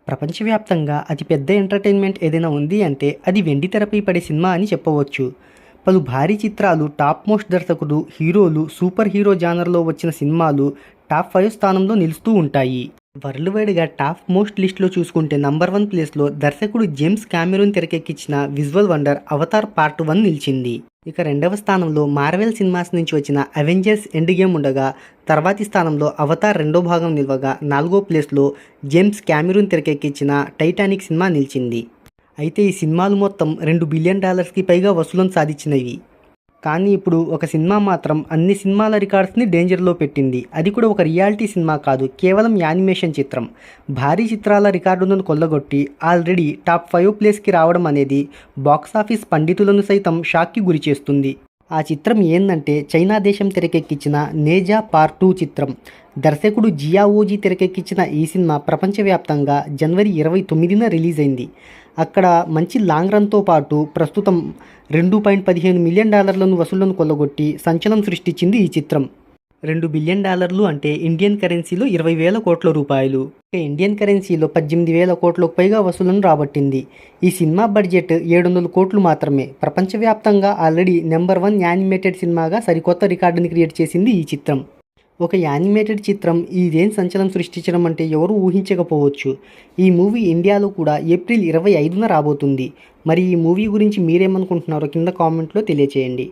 ప్రపంచవ్యాప్తంగా అతిపెద్ద ఎంటర్టైన్మెంట్ ఏదైనా ఉంది అంటే అది వెండితెరపై పడే సినిమా అని చెప్పవచ్చు. పలు భారీ చిత్రాలు, టాప్ మోస్ట్ దర్శకుడు, హీరోలు, సూపర్ హీరో జానర్లో వచ్చిన సినిమాలు టాప్ 5 స్థానంలో నిలుస్తూ ఉంటాయి. వరల్డ్ వైడ్గా టాప్ మోస్ట్ లిస్టులో చూసుకుంటే నంబర్ 1 ప్లేస్లో దర్శకుడు జేమ్స్ కామెరూన్ తెరకెక్కించిన విజువల్ వండర్ అవతార్ పార్ట్ 1 నిలిచింది. ఇక రెండవ స్థానంలో మార్వెల్ సినిమాస్ నుంచి వచ్చిన అవెంజర్స్ ఎండ్ గేమ్ ఉండగా, తర్వాతి స్థానంలో అవతార్ రెండో భాగం నిలవగా, నాలుగో ప్లేస్లో జేమ్స్ కామెరూన్ తెరకెక్కించిన టైటానిక్ సినిమా నిలిచింది. అయితే ఈ సినిమాలు మొత్తం $2 బిలియన్ పైగా వసూలను సాధించినవి. కానీ ఇప్పుడు ఒక సినిమా మాత్రం అన్ని సినిమాల రికార్డ్స్ని డేంజర్లో పెట్టింది. అది కూడా ఒక రియాలిటీ సినిమా కాదు, కేవలం యానిమేషన్ చిత్రం. భారీ చిత్రాల రికార్డులను కొల్లగొట్టి ఆల్రెడీ టాప్ 5 ప్లేస్కి రావడం అనేది బాక్సాఫీస్ పండితులను సైతం షాక్కి గురిచేస్తుంది. ఆ చిత్రం ఏందంటే చైనా దేశం తెరకెక్కించిన నేజా పార్ట్ 2 చిత్రం. దర్శకుడు జియావోజీ తెరకెక్కించిన ఈ సినిమా ప్రపంచవ్యాప్తంగా జనవరి 29న రిలీజ్ అయింది. అక్కడ మంచి లాంగ్ రన్తో పాటు ప్రస్తుతం $2.15 మిలియన్ వసూళ్లను కొల్లగొట్టి సంచలనం సృష్టించింది ఈ చిత్రం. $2 బిలియన్ అంటే ఇండియన్ కరెన్సీలో 20,000 కోట్ల రూపాయలు. ఇండియన్ కరెన్సీలో 18,000 కోట్లకు పైగా వసూళ్లను రాబట్టింది. ఈ సినిమా బడ్జెట్ 700 కోట్లు మాత్రమే. ప్రపంచవ్యాప్తంగా ఆల్రెడీ నెంబర్ 1 యానిమేటెడ్ సినిమాగా సరికొత్త రికార్డుని క్రియేట్ చేసింది ఈ చిత్రం. ఒక యానిమేటెడ్ చిత్రం ఇదేం సంచలనం సృష్టించడం అంటే ఎవరూ ఊహించకపోవచ్చు. ఈ మూవీ ఇండియాలో కూడా ఏప్రిల్ 25న రాబోతుంది. మరి ఈ మూవీ గురించి మీరేమనుకుంటున్నారో కింద కామెంట్లో తెలియచేయండి.